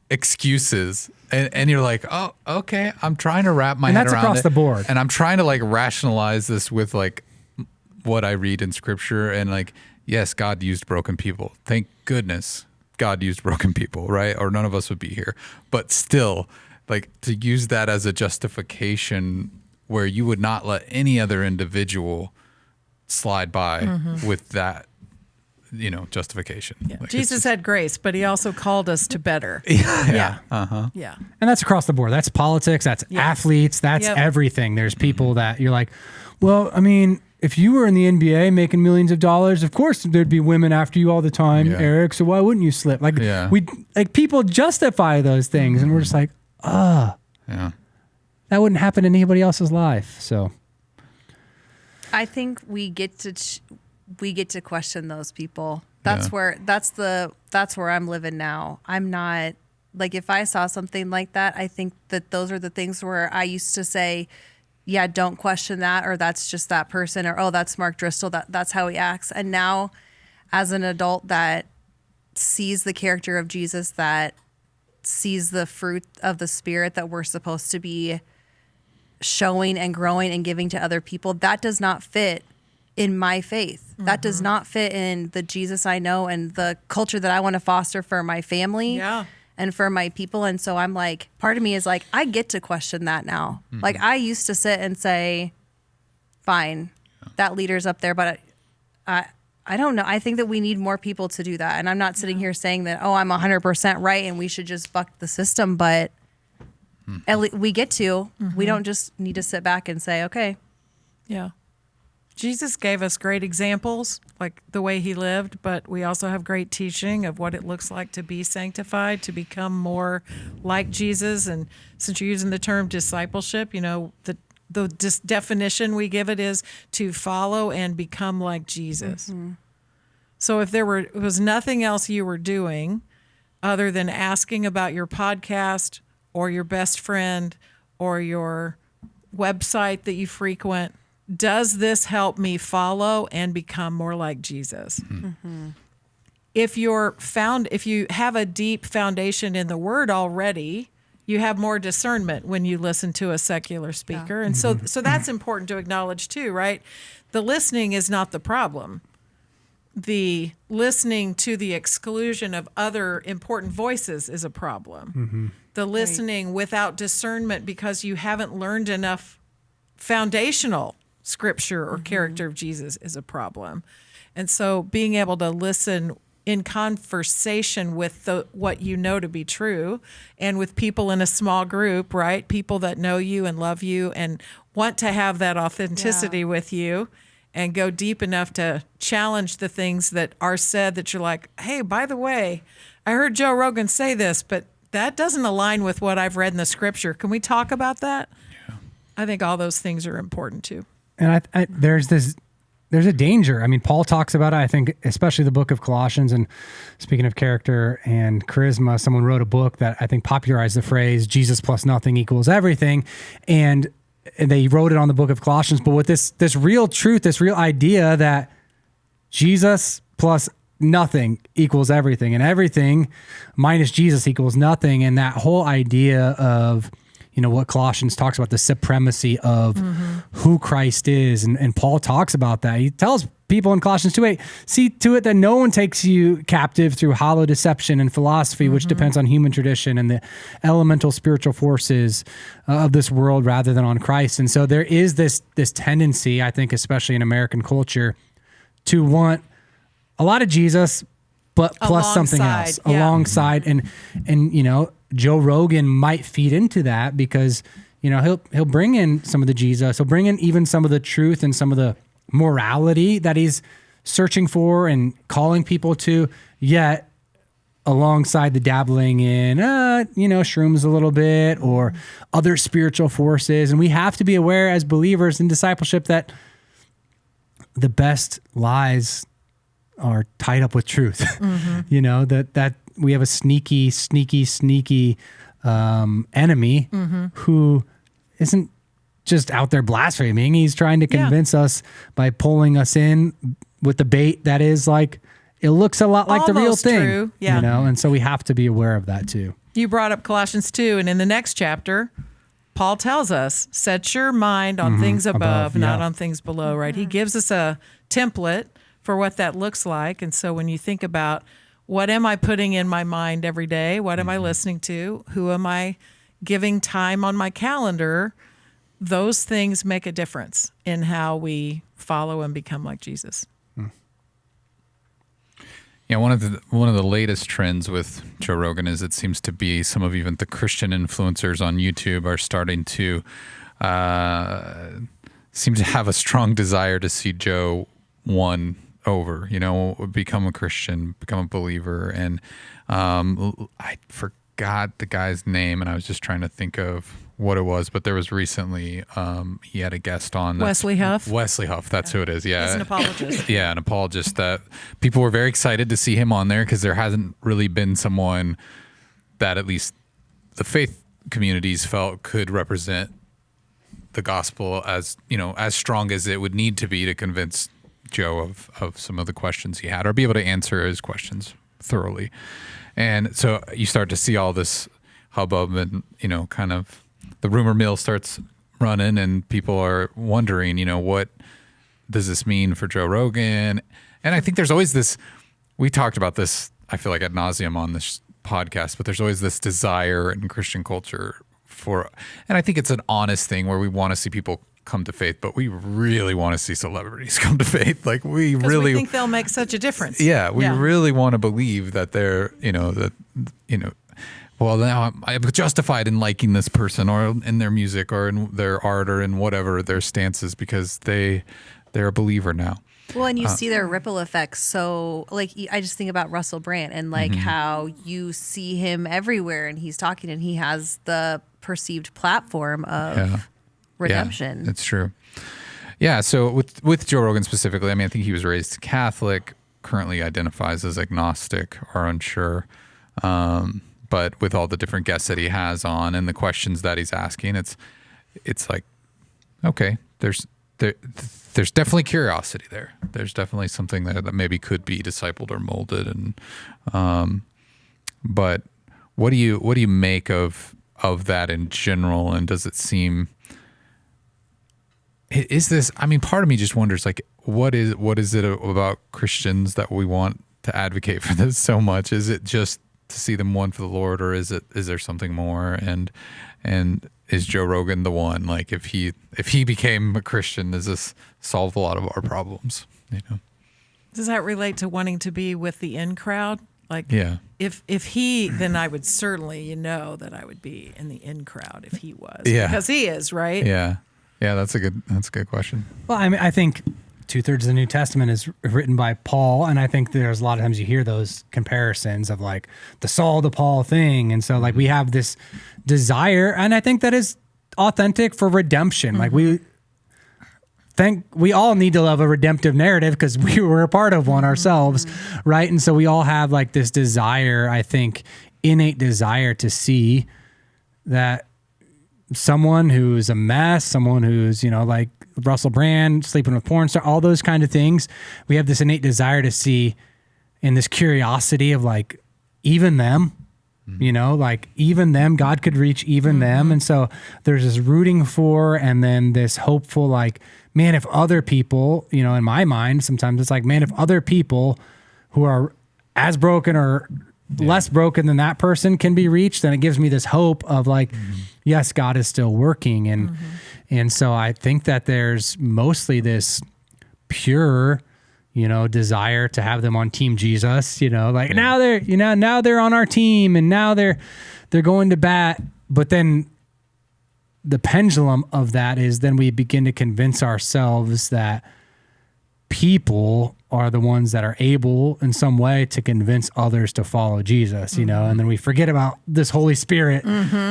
excuses. And you're like, oh, okay, I'm trying to wrap my head around it. And that's across the board. And I'm trying to like rationalize this with like what I read in scripture. And like, yes, God used broken people. Thank goodness God used broken people, right? Or none of us would be here. But still, like, to use that as a justification where you would not let any other individual slide by with that, justification. Yeah. Like, Jesus had grace, but he also called us to better. Yeah. And that's across the board. That's politics. That's athletes. That's everything. There's people that you're like, well, I mean, if you were in the NBA making millions of dollars, of course there'd be women after you all the time, Eric. So why wouldn't you slip? Like people justify those things, and we're just like, that wouldn't happen in anybody else's life. So I think we get to question those people. That's where I'm living now. I'm not like, if I saw something like that, I think that those are the things where I used to say, yeah, don't question that, or that's just that person, or, oh, that's Mark Driscoll, that's how he acts. And now, as an adult that sees the character of Jesus, that sees the fruit of the Spirit that we're supposed to be showing and growing and giving to other people, that does not fit in my faith. That does not fit in the Jesus I know and the culture that I want to foster for my family. And for my people. And so I'm like, part of me is like, I get to question that now. Like, I used to sit and say, fine, that leader's up there, but I don't know. I think that we need more people to do that. And I'm not sitting here saying that, oh, I'm 100% right and we should just buck the system, but at least we get to. We don't just need to sit back and say, okay. Yeah. Jesus gave us great examples, like the way he lived, but we also have great teaching of what it looks like to be sanctified, to become more like Jesus. And since you're using the term discipleship, the definition we give it is to follow and become like Jesus. So if there was nothing else you were doing other than asking about your podcast or your best friend or your website that you frequent, does this help me follow and become more like Jesus? If you have a deep foundation in the Word already, you have more discernment when you listen to a secular speaker. And so that's important to acknowledge too, right? The listening is not the problem. the listening to the exclusion of other important voices is a problem. The listening without discernment because you haven't learned enough foundational scripture or character of Jesus is a problem. And so being able to listen in conversation with what you know to be true, and with people in a small group, right? People that know you and love you and want to have that authenticity with you, and go deep enough to challenge the things that are said that you're like, hey, by the way, I heard Joe Rogan say this, but that doesn't align with what I've read in the scripture. Can we talk about that? Yeah. I think all those things are important too. And there's a danger. I mean, Paul talks about it, I think, especially the book of Colossians. And speaking of character and charisma, someone wrote a book that I think popularized the phrase, Jesus plus nothing equals everything. And they wrote it on the book of Colossians. But with this real truth, this real idea that Jesus plus nothing equals everything, and everything minus Jesus equals nothing. And that whole idea of, what Colossians talks about, the supremacy of who Christ is. And Paul talks about that. He tells people in Colossians 2:8, see to it that no one takes you captive through hollow deception and philosophy, which depends on human tradition and the elemental spiritual forces of this world rather than on Christ. And so there is this tendency, I think, especially in American culture, to want a lot of Jesus, but plus something else alongside. And Joe Rogan might feed into that because, he'll bring in some of the Jesus, he'll bring in even some of the truth and some of the morality that he's searching for and calling people to, yet alongside the dabbling in, shrooms a little bit or other spiritual forces. And we have to be aware as believers in discipleship that the best lies are tied up with truth. That we have a sneaky enemy who isn't just out there blaspheming. He's trying to convince us by pulling us in with the bait that is like, it looks a lot like the real thing. True. Yeah. And so we have to be aware of that too. You brought up Colossians 2, and in the next chapter, Paul tells us, set your mind on things above, not on things below, right? He gives us a template for what that looks like. And so when you think about, what am I putting in my mind every day? What am I listening to? Who am I giving time on my calendar? Those things make a difference in how we follow and become like Jesus. Yeah, one of the latest trends with Joe Rogan is it seems to be some of even the Christian influencers on YouTube are starting to seem to have a strong desire to see Joe won over, become a Christian, become a believer. And I forgot the guy's name, and I was just trying to think of what it was, but there was recently, he had a guest on. Wesley Huff, that's who it is. Yeah. He's an apologist. Yeah, an apologist that people were very excited to see him on there because there hasn't really been someone that at least the faith communities felt could represent the gospel as, as strong as it would need to be to convince Joe of some of the questions he had, or be able to answer his questions thoroughly. And so you start to see all this hubbub and, kind of the rumor mill starts running and people are wondering, what does this mean for Joe Rogan? And I think there's always this, we talked about this, I feel like ad nauseum on this podcast, but there's always this desire in Christian culture for, and I think it's an honest thing where we want to see people come to faith, but we really want to see celebrities come to faith. Like we think they'll make such a difference. Yeah, we really want to believe that they're, well, now I'm justified in liking this person or in their music or in their art or in whatever their stance is because they're a believer now. Well, and you see their ripple effects. So, like, I just think about Russell Brand and like how you see him everywhere and he's talking and he has the perceived platform of redemption. Yeah, it's true. Yeah, so with Joe Rogan specifically, I mean, I think he was raised Catholic, currently identifies as agnostic or unsure. But with all the different guests that he has on and the questions that he's asking, it's like, okay, there's definitely curiosity there. There's definitely something there that maybe could be discipled or molded. And but what do you make of that in general? And does it seem, is this, I mean, part of me just wonders, like, what is it about Christians that we want to advocate for this so much? Is it just to see them won for the Lord, or is there something more? And is Joe Rogan the one? Like, if he became a Christian, does this solve a lot of our problems? Does that relate to wanting to be with the in crowd? Like, yeah. If he, then I would certainly, that I would be in the in crowd if he was. Yeah. Because he is, right? Yeah. Yeah, that's a good question. Well, I mean, I think 2/3 of the New Testament is written by Paul, and I think there's a lot of times you hear those comparisons of like the Saul to Paul thing, and so like we have this desire, and I think that is authentic for redemption. Like we all need to love a redemptive narrative because we were a part of one ourselves, right? And so we all have like this desire, I think, innate desire to see that someone who's a mess, someone who's, like Russell Brand, sleeping with porn star, all those kind of things. We have this innate desire to see, and this curiosity of like, even them, like even them, God could reach even them. And so there's this rooting for, and then this hopeful, like, man, if other people, in my mind, sometimes it's like, man, if other people who are as broken or less broken than that person can be reached, then it gives me this hope of like, yes, God is still working. And so I think that there's mostly this pure, desire to have them on Team Jesus, like now they're on our team and now they're going to bat. But then the pendulum of that is then we begin to convince ourselves that people are the ones that are able in some way to convince others to follow Jesus, and then we forget about this Holy Spirit,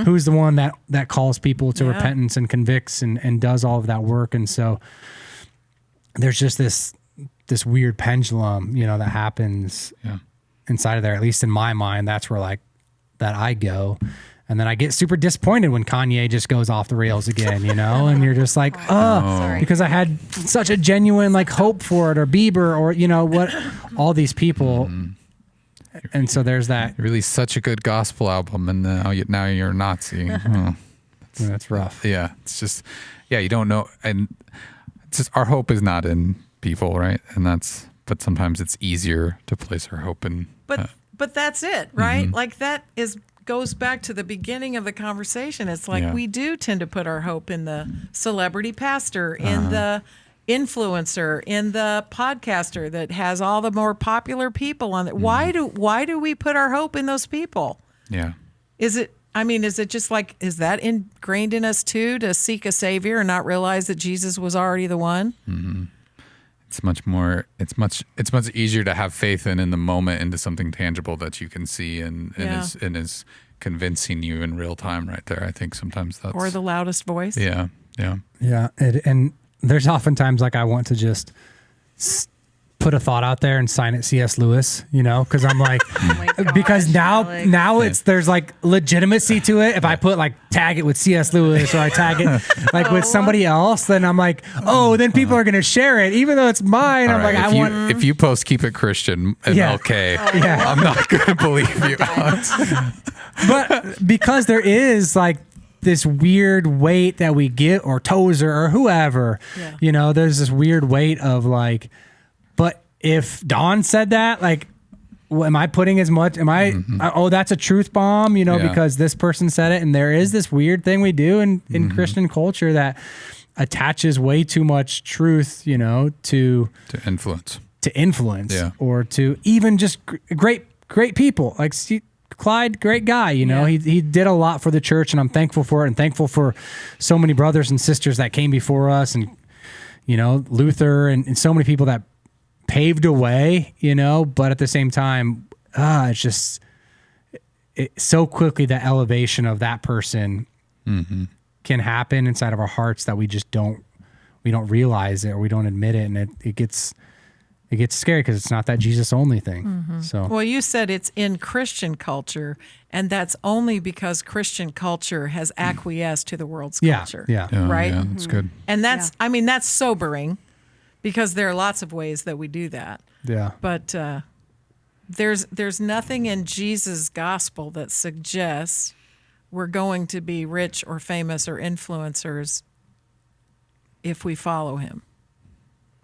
who's the one that calls people to repentance and convicts and does all of that work. And so there's just this weird pendulum, that happens inside of there, at least in my mind. That's where like that I go. And then I get super disappointed when Kanye just goes off the rails again, and you're just like, because I had such a genuine like hope for it, or Bieber, or what, all these people. And so there's that. You released such a good gospel album, and now you're a Nazi. That's rough. Yeah, it's just, you don't know, and it's just our hope is not in people, right? And but sometimes it's easier to place our hope in. But that's it, right? Like that goes back to the beginning of the conversation. It's like we do tend to put our hope in the celebrity pastor, in the influencer, in the podcaster that has all the more popular people on it. Why do we put our hope in those people? Yeah. Is it just like, is that ingrained in us too, to seek a savior and not realize that Jesus was already the one? Mm-hmm. It's much easier to have faith in the moment into something tangible that you can see and is convincing you in real time right there. I think sometimes that's... Or the loudest voice. Yeah. And there's oftentimes like I want to just put a thought out there and sign it C.S. Lewis, because I'm like, because now it's, there's like legitimacy to it. If I put like tag it with C.S. Lewis, or I tag it like with somebody else, then I'm like, then people are going to share it, even though it's mine. All right, if you post Keep It Christian MLK, I'm not going to believe you. But because there is like this weird weight that we get, or Tozer or whoever, there's this weird weight of like, but if Don said that, like, am I putting as much, that's a truth bomb, because this person said it. And there is this weird thing we do in Christian culture that attaches way too much truth, to influence, or to even just great people. Like Clyde, great guy, he did a lot for the church, and I'm thankful for it, and thankful for so many brothers and sisters that came before us, and, Luther and so many people that paved a way, but at the same time, it's just so quickly the elevation of that person can happen inside of our hearts that we don't realize it, or we don't admit it. And it gets scary because it's not that Jesus only thing. So, well, you said it's in Christian culture, and that's only because Christian culture has acquiesced to the world's culture. Right. Yeah, that's good. And that's sobering. Because there are lots of ways that we do that. Yeah. But there's nothing in Jesus' gospel that suggests we're going to be rich or famous or influencers if we follow him.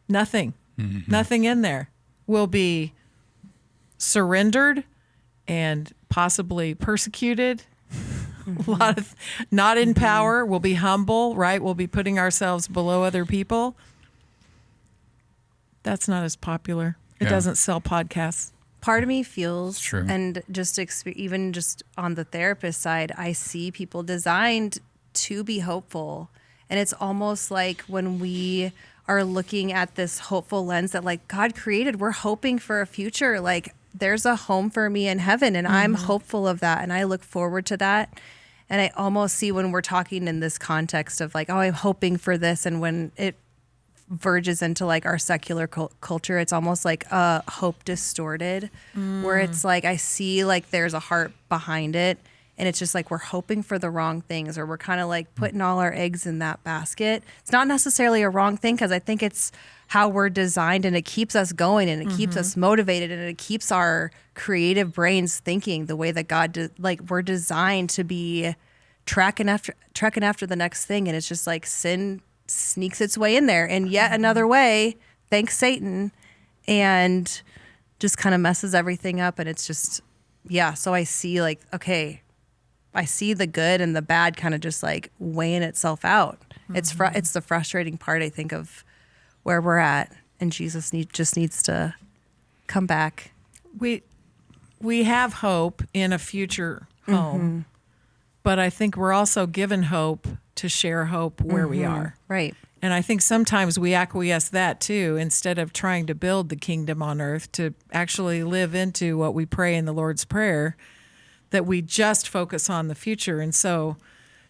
Nothing. Nothing in there. We'll be surrendered and possibly persecuted. A lot of not in power. We'll be humble, right? We'll be putting ourselves below other people. That's not as popular. It doesn't sell podcasts. Part of me feels, true. and just even just on the therapist side, I see people designed to be hopeful. And it's almost like when we are looking at this hopeful lens that like God created, we're hoping for a future. Like there's a home for me in heaven, and I'm hopeful of that. And I look forward to that. And I almost see when we're talking in this context of like, oh, I'm hoping for this. And when it verges into like our secular culture, it's almost like hope distorted, where it's like I see like there's a heart behind it, and it's just like we're hoping for the wrong things, or we're kind of like putting all our eggs in that basket. It's not necessarily a wrong thing, because I think it's how we're designed, and it keeps us going, and it keeps us motivated, and it keeps our creative brains thinking the way that God like we're designed to be tracking after the next thing. And it's just like sin sneaks its way in there in yet another way, thanks Satan, and just kind of messes everything up. And it's just, so I see like, okay, I see the good and the bad kind of just like weighing itself out. It's the frustrating part, I think, of where we're at, and Jesus just needs to come back. We have hope in a future home, but I think we're also given hope to share hope where we are. Right. And I think sometimes we acquiesce that too, instead of trying to build the kingdom on earth, to actually live into what we pray in the Lord's Prayer, that we just focus on the future. And so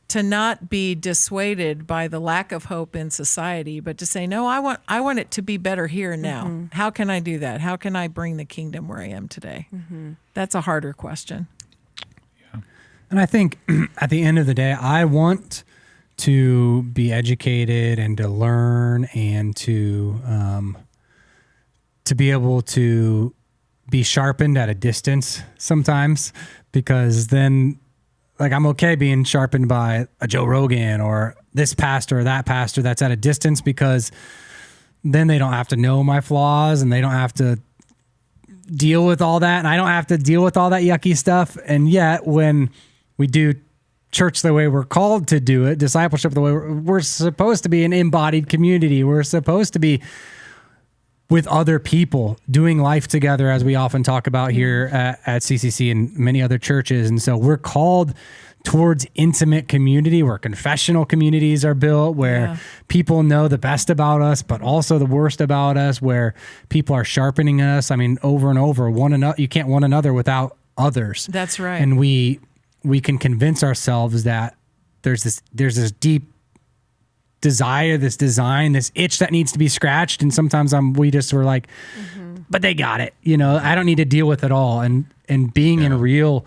to not be dissuaded by the lack of hope in society, but to say, no, I want it to be better here and now. How can I do that? How can I bring the kingdom where I am today? That's a harder question. And I think at the end of the day, I want to be educated and to learn and to be able to be sharpened at a distance sometimes, because then like I'm okay being sharpened by a Joe Rogan or this pastor or that pastor that's at a distance, because then they don't have to know my flaws and they don't have to deal with all that. And I don't have to deal with all that yucky stuff. And yet when we do church the way we're called to do it, discipleship the way we're supposed to be an embodied community. We're supposed to be with other people doing life together, as we often talk about here at CCC and many other churches. And so we're called towards intimate community where confessional communities are built, where people know the best about us, but also the worst about us, where people are sharpening us. I mean, over and over, you can't one another without others. That's right. And we can convince ourselves that there's this deep desire, this design, this itch that needs to be scratched. And sometimes we were like, but they got it. I don't need to deal with it all. And being in a real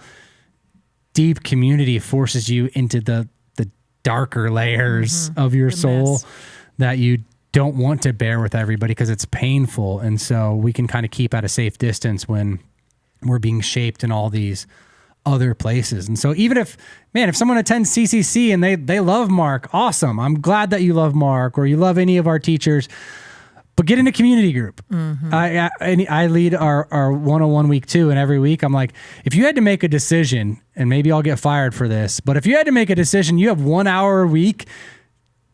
deep community forces you into the darker layers of your soul that you don't want to bear with everybody because it's painful. And so we can kind of keep at a safe distance when we're being shaped in all these other places. And so even if someone attends CCC and they love Mark, awesome. I'm glad that you love Mark or you love any of our teachers, but get in a community group. I lead our 101 week 2, and every week I'm like, if you had to make a decision, and maybe I'll get fired for this, but if you had to make a decision, you have 1 hour a week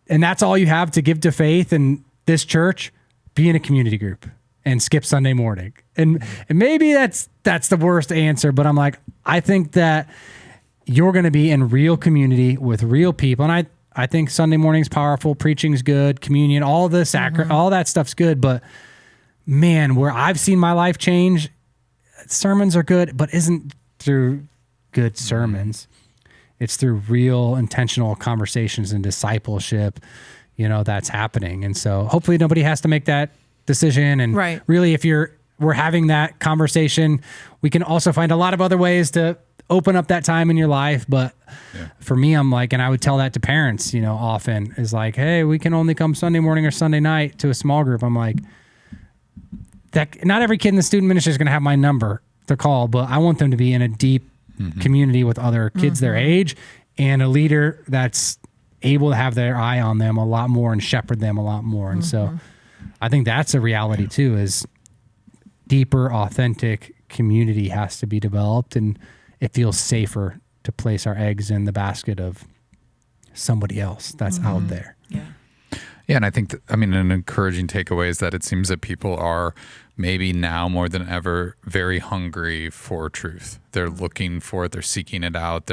and that's all you have to give to faith in this church, be in a community group and skip Sunday morning. And maybe that's the worst answer, but I'm like, I think that you're going to be in real community with real people. And I think Sunday morning's powerful, preaching's good, communion, all the all that stuff's good. But man, where I've seen my life change, sermons are good, but isn't through good sermons. It's through real intentional conversations and discipleship, that's happening. And so hopefully nobody has to make that decision. And really, if we're having that conversation, we can also find a lot of other ways to open up that time in your life. But for me, I'm like, and I would tell that to parents, often is like, hey, we can only come Sunday morning or Sunday night to a small group. I'm like, that not every kid in the student ministry is going to have my number to call, but I want them to be in a deep community with other kids their age and a leader that's able to have their eye on them a lot more and shepherd them a lot more. And so I think that's a reality too, is deeper, authentic community has to be developed, and it feels safer to place our eggs in the basket of somebody else that's out there. Yeah. Yeah, and I think an encouraging takeaway is that it seems that people are maybe now more than ever very hungry for truth. They're looking for it, they're seeking it out,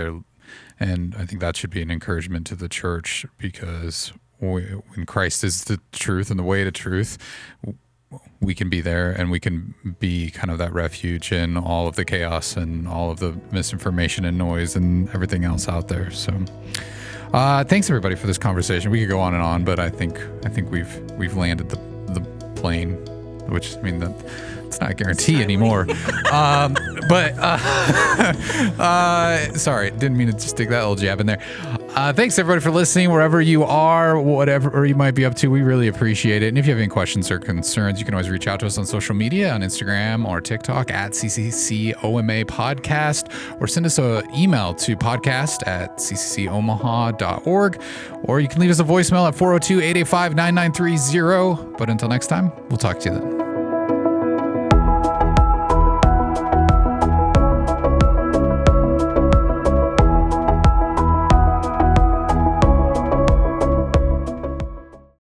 and I think that should be an encouragement to the church, because when Christ is the truth and the way to truth, we can be there, and we can be kind of that refuge in all of the chaos and all of the misinformation and noise and everything else out there. So thanks everybody for this conversation. We could go on and on, but I think we've landed the plane, which it's not a guarantee anymore. Sorry, didn't mean to stick that little jab in there. Thanks everybody for listening, wherever you are, whatever you might be up to. We really appreciate it. And if you have any questions or concerns, you can always reach out to us on social media, on Instagram or TikTok at CCCOMA Podcast, or send us an email to podcast@cccomaha.org, or you can leave us a voicemail at 402-885-9930. But until next time, we'll talk to you then.